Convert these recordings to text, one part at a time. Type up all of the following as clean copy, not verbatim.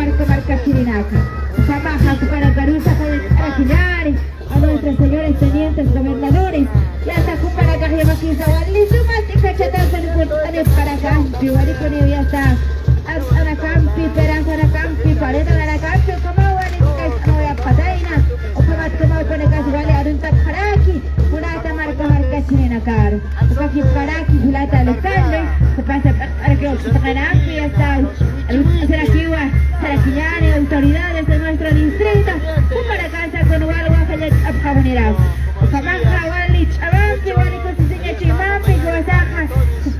marca Chirinaca. Trabaja para Caruza, para Quillari, a nuestros señores tenientes gobernadores, y hasta para Cajayaquisa, Walisuma, Cachatazo, para Campi, Waliconio, ya está. Anacampi, Peranza, Anacampi, Pareta, Anacampi, como Waliconio, Pataina, o como con el caso, Wali, Arunta, Paraki, Purata, marca Chirinacar. Aquí Paraki, Pulata, Locale, se pasa para que Anacampi, ya está. Saraquillani, autoridades de nuestro distrito, para casa con Walwajayat Abjabonirab. Samanja, Wali, Chabanki, Wali, Cosiseña Chimampi, Guasaja,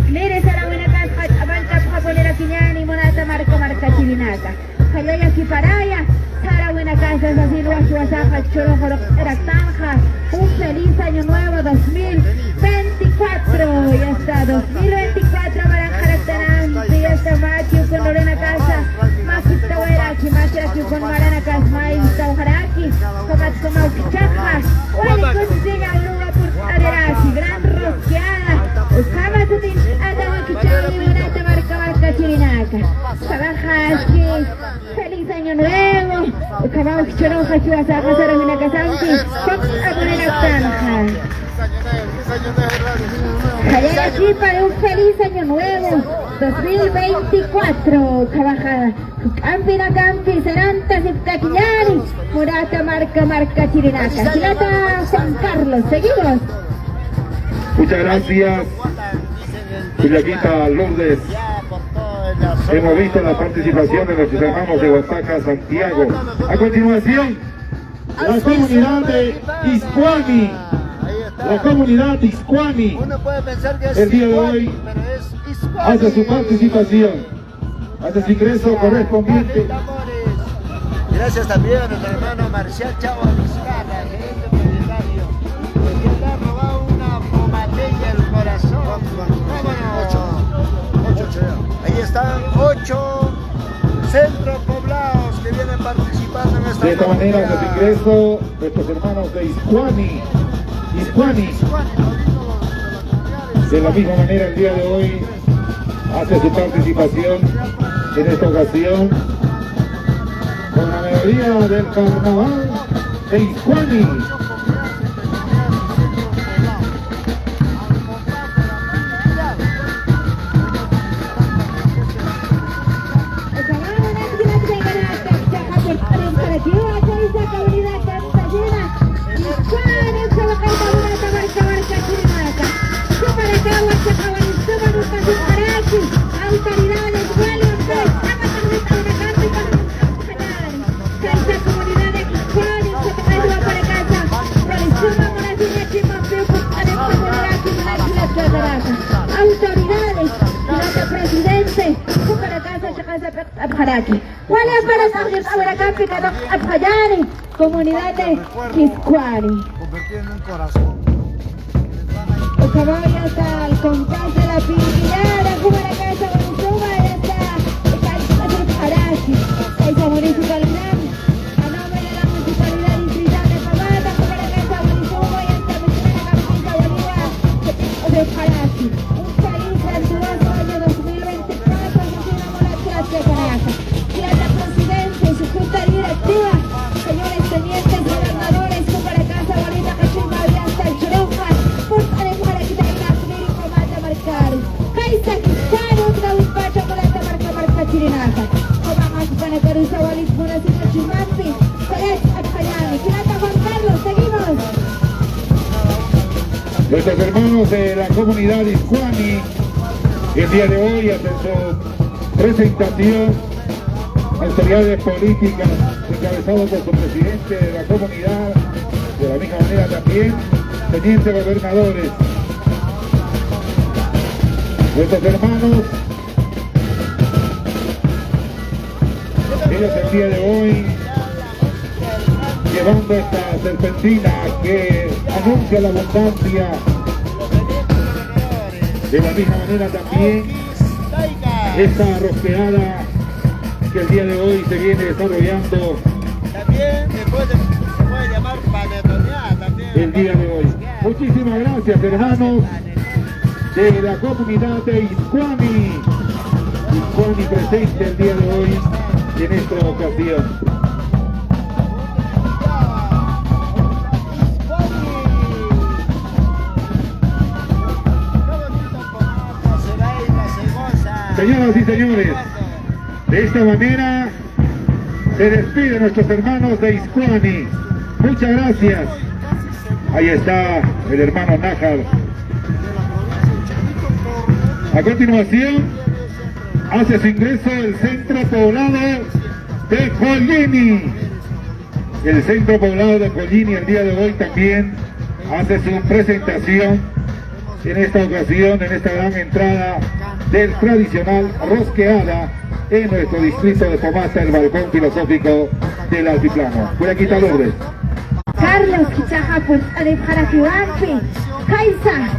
Lire Sarawina Casa, Abanta Abjabonira Quillani, Monata, marca Chivinata. Hayaya Kiparaya, Sarawina Casa, Zazil, Guasaja, Chorojoro, Eratanja, un feliz año nuevo 2024, ya está, 2024, Maranjaratanampi, ya está Machu con Lorena Casa, Makitaweraki, Machu con Marana Casmay, Taujaraki, como Ukichaja, Wali Cosiseña, Luna por Aderaki, gran rosqueada, Uskamatutin, Anda Ukichaga, Monata, marca Chirinaca, Sabajaski, feliz año nuevo, Ukama Ukichoroja, Chuasaja, Sarawina Casanti, a poner a Tanja. Aquí para un feliz año nuevo 2024, Cabajada, Campina Campi, Serantas y Taquillari, Murata marca Chirinaca, Chilata Juan Carlos, seguimos. Muchas gracias, Chilaquita Lourdes. Hemos visto la participación de nuestros hermanos de Oaxaca, Santiago. A continuación, la comunidad de Iscuani. La comunidad Iscuani, el día de hoy, hace su participación, hace su ingreso correspondiente. Gracias también a nuestro hermano Marcial Chavo Vizcarra, gerente propietario, que le ha robado una pomatella del corazón. Ahí están 8 centros poblados que vienen participando en esta. De esta manera, hace su ingreso nuestros hermanos de Iscuani. De la misma manera, el día de hoy hace su participación en esta ocasión con la melodía del carnaval de Iscuani. Autoridades, presidente, para comunidad de Iscuani. Ya está el compás de la Piquillada, para casa Bonizuma, ya está Paraki, esa municipalidad, a nombre de la municipalidad distrital de Pamata, para casa Bonizuma, ya está Mexicana Campisa Bolívar de Paraki. Un feliz venturoso año 2024, continuamos la clase de Caraca. Y a la presidencia y su junta directiva, señores tenientes gobernadores, para casa Bolívar, Cachimba, ya está el Churuja, Kaisa Kistano, otra despacho con esta marca Chirinaca. Vamos a la Caruza, Walis, Monacito, Chimampi, Pérez, Apayani. Chilata Juan Carlos, seguimos. Nuestros hermanos de la comunidad Iscuani, el día de hoy hacen su presentación, autoridades políticas, encabezado por su presidente de la comunidad, de la misma manera también, tenientes gobernadores. Nuestros hermanos, ellos el día de hoy llevando esta serpentina que anuncia la abundancia. De la misma manera también esta rosqueada que el día de hoy se viene desarrollando. También se puede llamar panetoneada también. El día de hoy. Muchísimas gracias, hermanos de la comunidad de Iscuani presente el día de hoy en esta ocasión. Señoras y señores, de esta manera se despiden nuestros hermanos de Iscuani. Muchas gracias. Ahí está el hermano Nájar. A continuación, hace su ingreso el centro poblado de Collini. El centro poblado de Collini el día de hoy también hace su presentación en esta ocasión, en esta gran entrada del tradicional rosqueada en nuestro distrito de Pomata, el balcón filosófico del altiplano. Voy a quitar orden. Carlos Quichaja, pues, Alejaraquiwampi, Kaisa,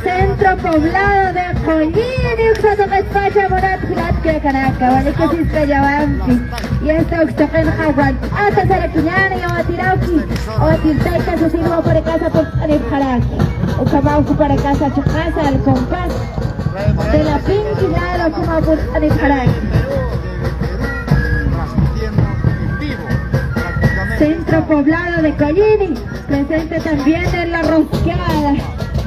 centro poblado de Collini, Uxatoquespacha, Morat, Gilat, Canaca, Valecosis, Yawampi, y esto Uxtoquen Jaguan, hasta Saraquiñana y Oatirauki, Oatirtaica, su sirvo para casa, pues, Alejaraki, Ucamauco para casa, Chocasa, al compás de la pinquillada, como pues, Alejaraki. Centro poblado de Collini, presente también en la rosqueada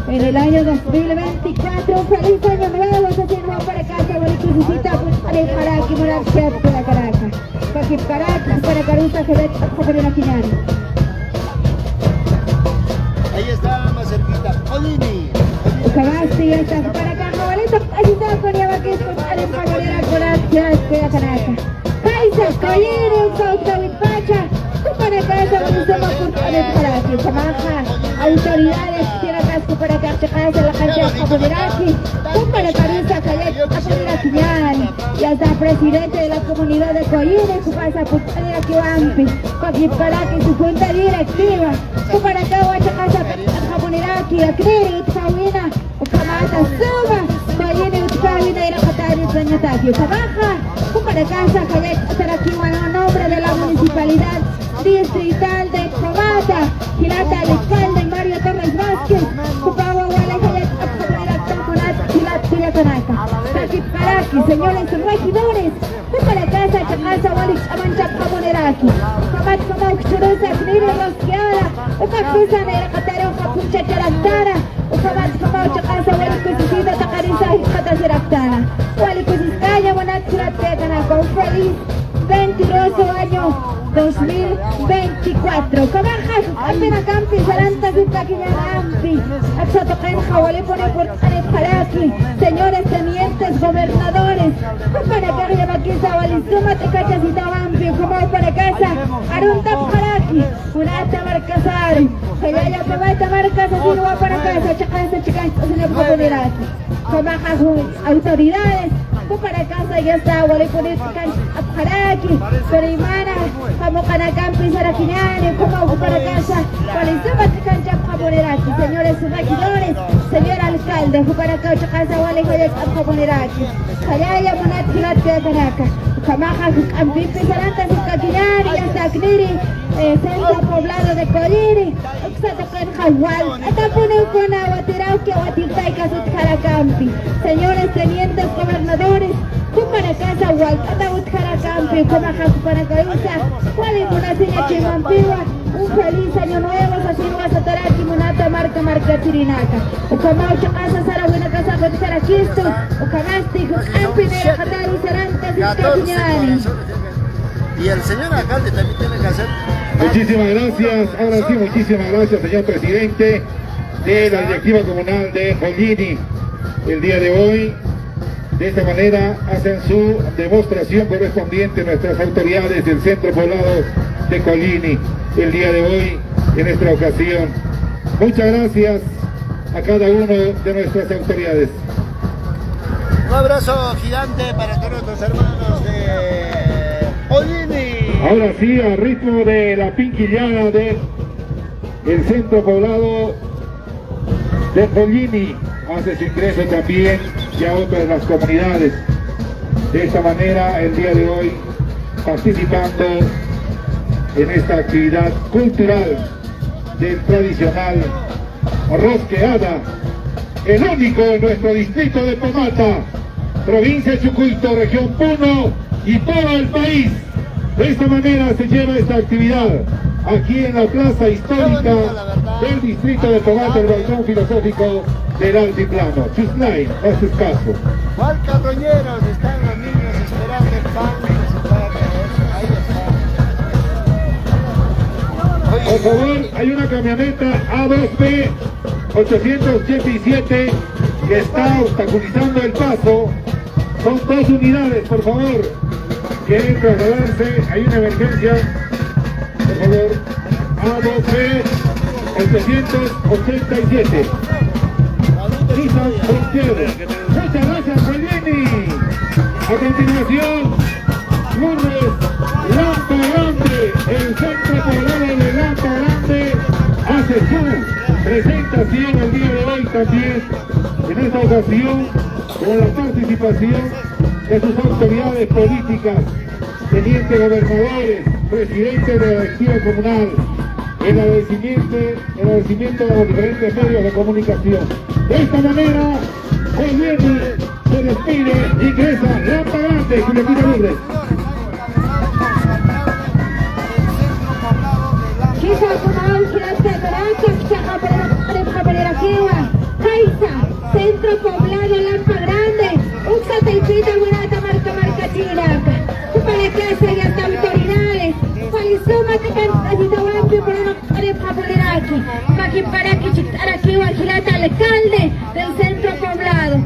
en el año 2024. Un feliz año nuevo, se sirva para casa, Boliquisita, Alejaraki, Moraxiat, de la Caracas, Paquipcaraki, para Carusa, Jebet, Joperina Quiñani. Ahí está, más cerquita, Collini. Cabasti, ya está, para acá, Jovelito, ahí está, con Yabaquis, Alejaraki, Moraxiat, de la Caracas. Kaisa, Collini, Uxauxtawitpacha, para casa, Bolisoma, Alejaraki, Chamaja, autoridades, Tiracasco para Carchacasa, la cancha de Caponeraki, para Carusa, Cayet, Caponeraki, ya está presidente de la comunidad de Collini, su pasa Caponeraki Wampi, Paquipcaraki, su junta directiva, para acá, Huachacasa, Caponeraki, Acneri, Utzawina, Ucamata, Suma, Collini, Utzawina, y la Catari, Zañataki, Chamaja, para casa, Cayet, Tarakiwa, en nombre de la municipalidad distrital de Pomata, Gilata, el alcalde Mario Torres Vázquez, Cupagua, Gualejalet, Apcomunidad, Tampunat, Gilat, Culiacanaca, Paquipcaraki, señores regidores, para casa, Chacasa, Walix, Amanchap, Caponeraki, Camat, Camau, Churusa, Kniri, Rosqueada, Ucapisa, Neracatero, Capucha, Charactara, Ucamat, Camau, Chacasa, Walix, Cusicida, Tacarisa, Hijata, Seractana, Walix, Cusiscaya, Wanat, Gilat, Culiacanaca, un feliz 22 año 2024. Kabajas, Alpina Campi, Saranta, Zipaquilla Campi, Axotoquen, Jawale, pone por Alejaraki, señores tenientes, gobernadores, para acá, Yabaquiza, Walizuma, Tecachas y Tabampi, como para casa, Arunta Jaraki, Unata Marcasari, Jayaya Pabata Marcas, así no va para casa, Chacasa, Chicas, Asina Caponeraki, Kabajas, autoridades, para casa ya está, Wale, pone Jaraki, Perimana, como Canacampi, Saraquiñani, como para casa, Walizuma, Tecachas, Caponeraki, señores regidores, señor alcalde, para acá, Chacasa, Wale, Jayaya, Caponeraki, Jayaya, Monat, Gilat, Canaca, Camaja, Ampipi, Saranta, Zipaquillani, ya está, Kniri, centro poblado de Collini, Uxatoquen, Jagual, Atapunucuna, Huatirauqui, Huatirtaica, Sutjaracampi, señores tenientes gobernadores, para casa, Hualcata, Utjaracampi, Comaja, para Carusa, Hualimunasiña, Chimampiwa, un feliz año nuevo, Sasirua, Sataraki, Munata, Marca, Tirinaca, Ucamau, Chacasa, Sarabuena, Casa, Saraquisto, Ucamasti, Ampi, Nerajatari, Saranta, Zipaquillani. Y el señor alcalde también tiene que hacer. Muchísimas gracias, ahora sí, muchísimas gracias, señor presidente de la directiva comunal de Collini. El día de hoy, de esta manera, hacen su demostración correspondiente nuestras autoridades del centro poblado de Collini. El día de hoy, en esta ocasión, muchas gracias a cada uno de nuestras autoridades. Un abrazo gigante para todos nuestros hermanos de Collini. Ahora sí, al ritmo de la pinquillada del centro poblado de Collini, hace su ingreso también ya otra de las comunidades. De esta manera, el día de hoy, participando en esta actividad cultural del tradicional rosqueada, el único en nuestro distrito de Pomata, provincia de Chucuito, región Puno y todo el país. De esta manera se lleva esta actividad aquí en la plaza histórica del distrito de Pomata, el balcón filosófico del altiplano. Chuslay, no es escaso. ¿Cuál carroñeros? Están los niños esperando el pan que se pueda caer. Ahí está. Por favor, hay una camioneta A2P 887 que está obstaculizando el paso. Son 2 unidades, por favor. Quieren trasladarse, hay una emergencia. Por favor, A2P 887. Nissan Frontier. Muchas gracias, Salvini. A continuación, Lourdes Lampa Grande, el centro poblado de Lampa Grande, hace su presentación el día de hoy también, en esta ocasión, con la participación de sus autoridades políticas, tenientes gobernadores, presidentes de la directiva comunal, el agradecimiento de los diferentes medios de comunicación. De esta manera, hoy viene, se despide, ingresa Lampa Grande, Julián Lourdes. Centro Poblado Lampa Grande, Uxa te invita a Munata marca Chiraca. Para la casa y hasta autoridades, Palizuma te canta y te voy a poner aquí. Para que aquí Guajilata, alcalde del Centro Poblado.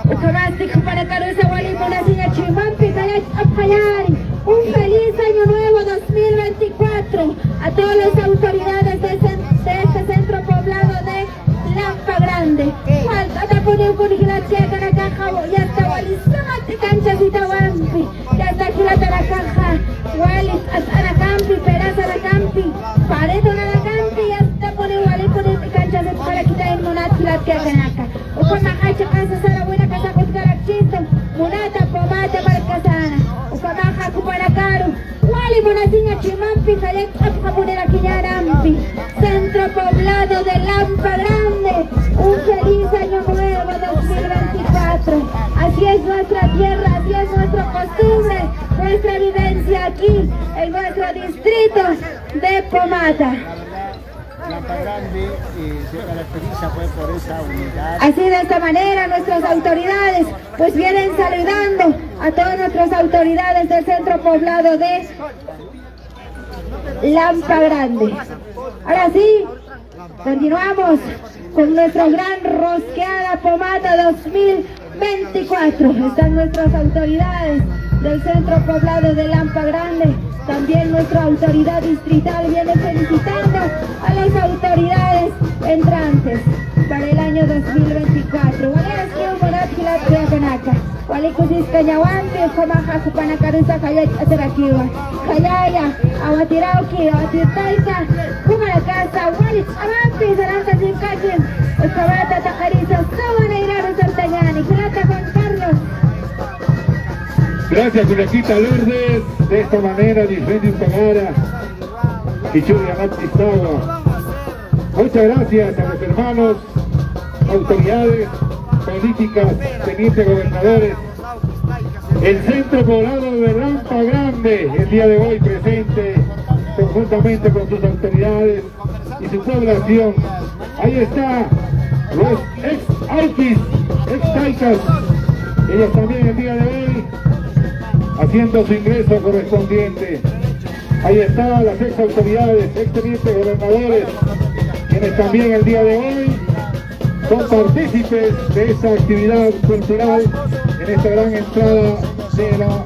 Ucabastico para Caruza Gualimo, una seña Chimampi, Apayari. Un feliz año nuevo 2024 a todas las autoridades de este Centro Poblado de Lampa Grande. Falta poner con la checa la caja, ya está Walisama te canchas y Tawampi, ya está aquí la caja, Walis hasta la campi, Peraza la campi, Paredo la campi, ya está poner Walis poner te canchas para quitar el monat la checa. O con la hacha casa sala buena casa con carachito, Munata Pomata Marcasana, o con la hacha para caro, Wali Monatiña Chimampi, Sayek a poner aquí ya Rampi, Centro Poblado de Lampa Grande. Un feliz año nuevo 2024. Así es nuestra tierra, así es nuestra costumbre, nuestra vivencia aquí en nuestro distrito de Pomata. Lampa Grande se caracteriza pues por esa unidad. Así de esta manera nuestras autoridades pues vienen saludando a todas nuestras autoridades del Centro Poblado de Lampa Grande. Ahora sí, continuamos con nuestra gran rosqueada Pomata 2024. Están nuestras autoridades del Centro Poblado de Lampa Grande. También nuestra autoridad distrital viene felicitando a las autoridades entrantes para el año 2024. Walikusis Kayawanti, Komaha Kupanakarusa Kayat Atarakiwa, Kayaya, Awatirauki, Awatirtaita, Kumarakasa, Walit, Avanti, Zaranta Zimkakin, Ukabata Takarisa, Sawana Iraro Sartayani, Kulata Juan Carlos. Gracias, Juliaquita Lourdes. De esta manera, Disfendi Pagara y Chulia Matistagua. Muchas gracias a los hermanos, autoridades políticas, tenientes gobernadores, el Centro Poblado de Lampa Grande, el día de hoy presente conjuntamente con sus autoridades y su población. Ahí está los ex-Aukis, ex-Taicas, ellos también el día de hoy haciendo su ingreso correspondiente. Ahí están las ex-autoridades, ex-tenientes gobernadores, quienes también el día de hoy son partícipes de esta actividad cultural en esta gran entrada de la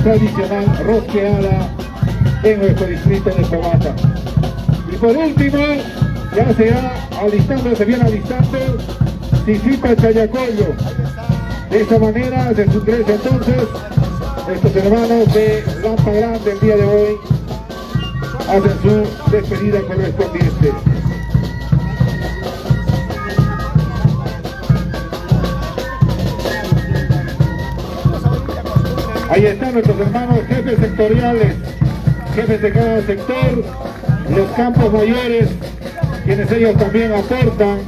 tradicional rosqueada en nuestro distrito de Pomata. Y por último, ya se viene alistando Sisipa Chayacoyo. De esta manera, de su ingreso entonces, estos hermanos de Lampa Grande el día de hoy hacen su despedida correspondiente. Ahí están nuestros hermanos jefes sectoriales, jefes de cada sector, los campos mayores, quienes ellos también aportan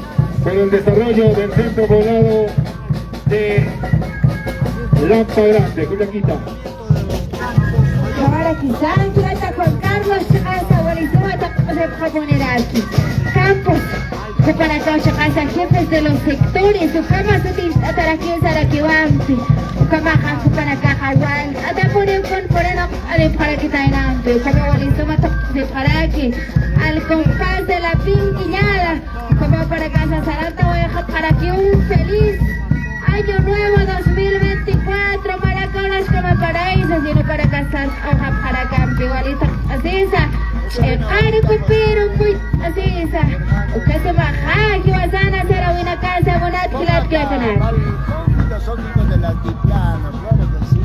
por el desarrollo del centro poblado de Lampa Grande. Juliaquita. Cabara Quizán, Plata Juan Carlos, Casa Gualizuma, se poner aquí. Campos, se para casa jefes de los sectores, su cama se ataraquí, Saraquibanti, cama jajo para Cajagual, hasta por el conforeno, para que tainante, cama Gualizuma, se para aquí, al compás de la pinquillada, como para casa Sarata, voy a dejar para que un feliz Año Nuevo 2024, Maraconas como paraíso, sino para casar, hoja para campo, igualita, así esa. Pero muy así esa. Usted se baja, que vas a nacer a una casa, una tilat que ganar. Filosóficos del altiplano, claro que sí.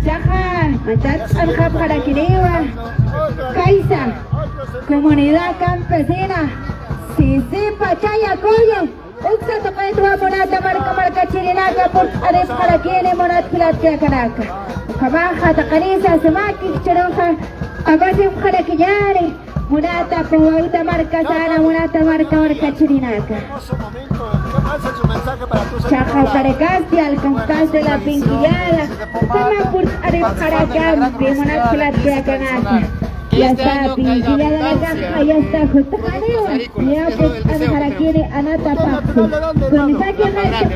Chaja, matat alja para Quinewa, Caiza, comunidad campesina, Sisipa, Chayacoyo. Uksa tokai tua monata marca chirinaga por ares para quiene monat kilat que kanaka. Kabaja takanisa semaki chiroja abasi para kiyare monata pauta marca sana monata marca chirinaga. Chaja parecasti al compás de la pinquillada. Toma por ares para campi monat kilat que kanaka. Ya está, pinquillada la caja, ya está, justo caneo. Ya pues, para quiere anata papu. Con esa que me hace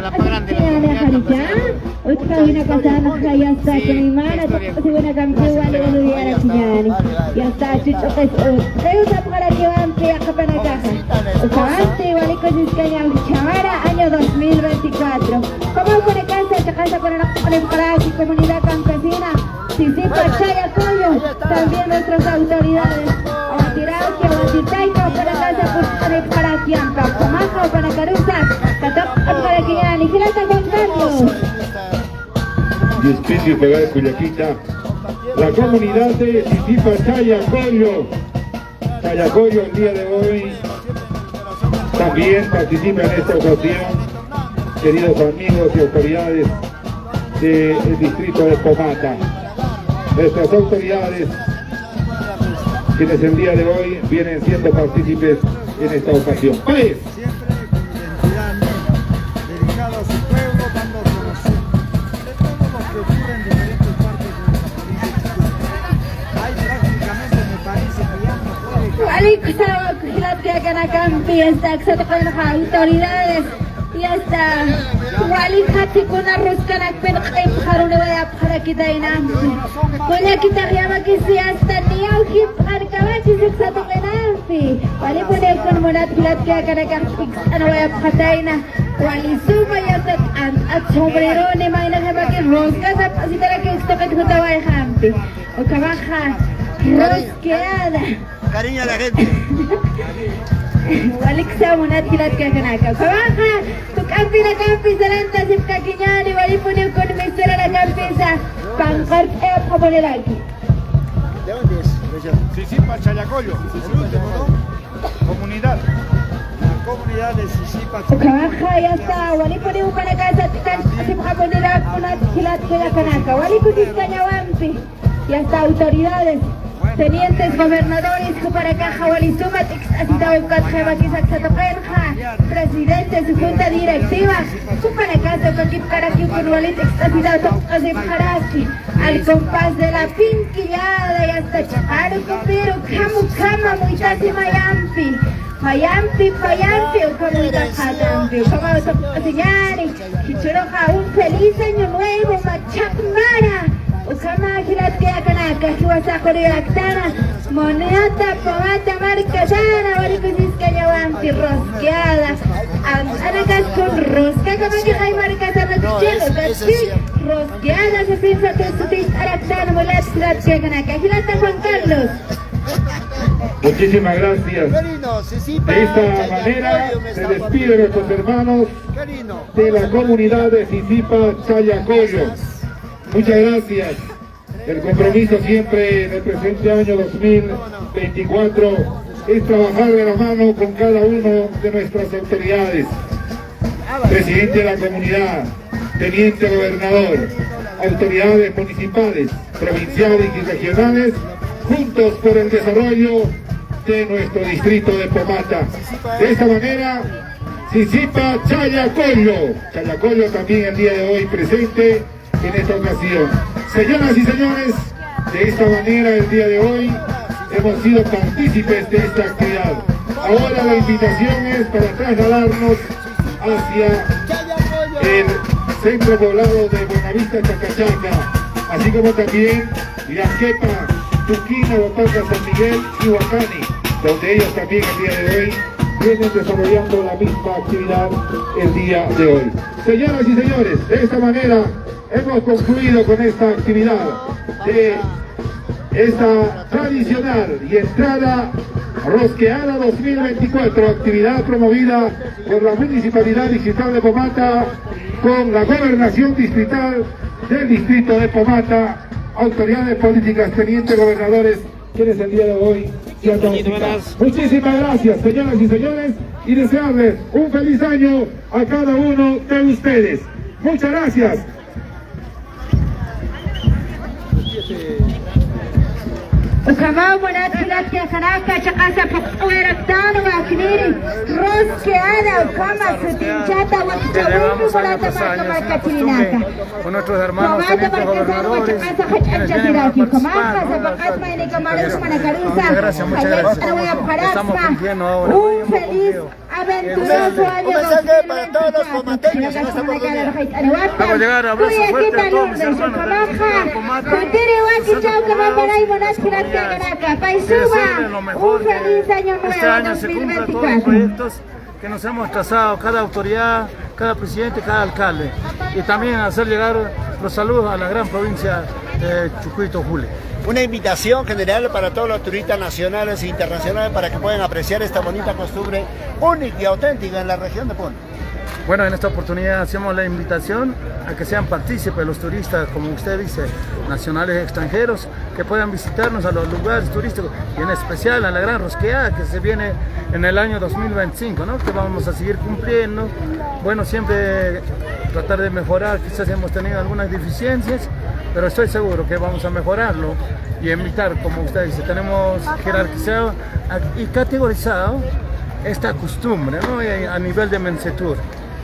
otra una casa, ya está, que mi mano, se buena campeona, le voy a dar a ya está, chucho, que es para que van a para la caja. Usaste, vale, con Iscaña, Chavara, año 2024. ¿Cómo pone casa con la comunidad campesina? Sisipa, Chayacoyo, también nuestras autoridades. Abatiraque, Abatitaica, para casa para Kiampa, Comajo, para Caruza, Catop, para Quiñani, Girata Juan Carlos. Y especie de Cuyaquita, la comunidad de Sisipa, Chayacoyo. Chayacoyo el día de hoy también participa en esta ocasión, queridos amigos y autoridades del distrito de Pomata. Nuestras autoridades, quienes el día de hoy vienen siendo partícipes en esta ocasión. Pues, dedicado a su pueblo, dando a conocer de todo lo que ocurre en diferentes partes de nuestro país. Hay prácticamente, me parece que ya no puede. Walik sa Campi, está con las autoridades. Ya está. Walik hati kuna ruskanak pen harune waya para kita inampi. Kunya kita llama que si hasta ni auki arkabachi se sato kenampi. Walik pone con monat kilat que akana kampi ano waya pataina. Wali suma ya está at sombrero ne maina heba que rosca sa pasitara que esto que tu tawai hampi. O kabaja rosqueada. Cariño a la gente. Walik sa monat kilat que kanaka. Kabaja Campi na campi salanta sipka kinyani wali pune con mesera la campesa pancart poner aquí. ¿De dónde es? Sisipa, Chayacoyo, el último, ¿no? Comunidad. La comunidad de Sisipa, Kabaja ya está, wali pune para casa sipka poner una kilat que la kanaka. Wali kutiscaña wampi. Ya está, autoridades. Tenientes, gobernadores, para caja, Walisuma, presidente, su junta directiva, para casa, al compás de la pinquillada, y hasta Chaparuco, pero Cama, muitasima Yampi, Payampi, o comunidad Jadampi, como señores, Chichoroja, un feliz año nuevo, Machacmara. Ukama kilat kaya kanaka hiwasa koreaktana monata pomata marca sana wali kusis kaya wampi rosqueada anagas con rosca como que hay marca sana chelo casi rosqueada se piensa que su tis araktana molat kilat kaya kanaka hilata Juan Carlos. Muchísimas gracias. De esta manera se despiden nuestros hermanos de la comunidad de Sisipa, Chayacoyo. Muchas gracias. El compromiso siempre en el presente año 2024 es trabajar de la mano con cada uno de nuestras autoridades. Presidente de la comunidad, teniente gobernador, autoridades municipales, provinciales y regionales, juntos por el desarrollo de nuestro distrito de Pomata. De esta manera, Sisipa, Chayacoyo. Chayacoyo también el día de hoy presente en esta ocasión. Señoras y señores, De esta manera, el día de hoy, hemos sido partícipes de esta actividad. Ahora la invitación es para trasladarnos hacia el centro poblado de Buenavista, Chacachaca, así como también Yaquepa, Tuquina, Huapaca, San Miguel y Huacani, donde ellos también el día de hoy vienen desarrollando la misma actividad el día de hoy. Señoras y señores, de esta manera hemos concluido con esta actividad de esta tradicional y entrada Rosqueada 2024, actividad promovida por la Municipalidad Distrital de Pomata con la Gobernación Distrital del Distrito de Pomata, autoridades políticas, tenientes gobernadores, quienes el día de hoy se han dado cita. Muchísimas gracias, señoras y señores, y desearles un feliz año a cada uno de ustedes. Muchas gracias. وكمان مناسبات كناكا شقاسة فقويركتان وكنيري روس كأنا وكما ستنشاتا وكتاوين ولا تماكا مركتيناكا con nuestros hermanos tenientes gobernadores, quienes vienen a participar, Muchas gracias, muchas gracias. Estamos cumpliendo ahora. Un feliz, aventuroso año. Un mensaje para todos los pomateños en esta oportunidad. Hago llegar abrazo fuerte a todos mis hermanos de Pomata. Desearles lo mejor, que este año se cumplan todos los proyectos que nos hemos trazado, cada autoridad, cada presidente, cada alcalde. Y también hacer llegar los saludos a la gran provincia de Chucuito, Jule. Una invitación general para todos los turistas nacionales e internacionales para que puedan apreciar esta bonita costumbre única y auténtica en la región de Puno. Bueno, en esta oportunidad hacemos la invitación a que sean partícipes los turistas, como usted dice, nacionales y extranjeros, que puedan visitarnos a los lugares turísticos y en especial a la gran rosqueada que se viene en el año 2025, ¿no? Que vamos a seguir cumpliendo. Bueno, siempre tratar de mejorar, quizás hemos tenido algunas deficiencias, pero estoy seguro que vamos a mejorarlo y invitar, como usted dice, tenemos jerarquizado y categorizado esta costumbre, ¿no? A nivel de Mensetur.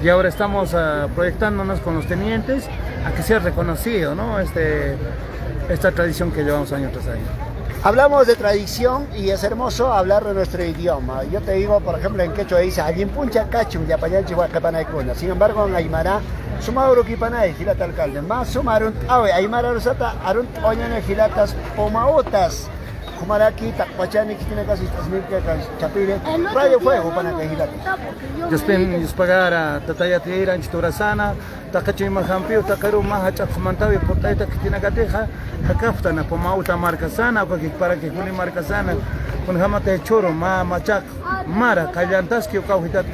Y ahora estamos proyectándonos con los tenientes a que sea reconocido, ¿no? Esta tradición que llevamos año tras año. Hablamos de tradición y es hermoso hablar de nuestro idioma. Yo te digo, por ejemplo, en quechua dice Allimpuncha Cachum, Yapayal Chihuahua. Sin embargo, en Aymara, Sumauro Kipanay, Gilata alcalde, más Sumarun, Aymara Rosata, Arunt Oñane Gilatas, Pomautas. Kumaraki, Takpachani, que tiene casi 3.000 chapires, Radio Fuego para que Gilata. Yo pagar a Tatayatira, Chiturasana, Takachima Jampio, Takaru Mahacha, Mantavi, Portaita, que tiene Gateja, Hakaftana, Pomauta Marcasana, para que Juli Marcasana, con Jamate Choro, Machak, Mara, Kallantaski, Kauhitat,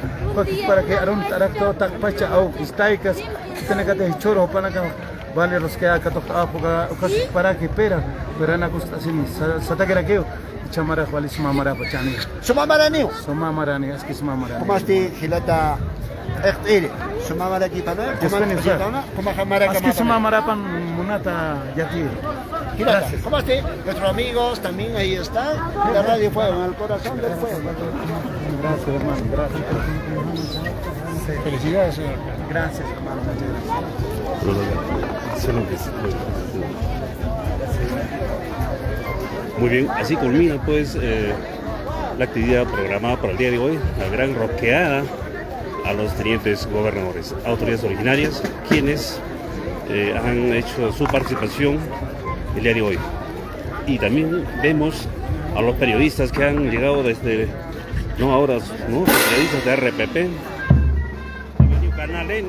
para que Arun Tarakto, Takpacha, o Istaikas, que tiene Gateja Choro, para que vale los que acá para que pera verana gusta así satakera que chamara vale suma mara pachani suma marani es que suma marani como este Gilata ektire suma mara aquí para como jamara es que suma mara pan munata yati. Gracias. ¿Cómo esté? Nuestros amigos también ahí están la Radio Fuego en el corazón del fuego. Gracias, hermano, gracias. Felicidades, señor. Gracias, hermano, muchas gracias. Muy bien, así culmina pues la actividad programada para el día de hoy, la gran rosqueada a los tenientes gobernadores, autoridades originarias, quienes han hecho su participación el día de hoy. Y también vemos a los periodistas que han llegado desde, no ahora, ¿no? Periodistas de RPP, Canal N,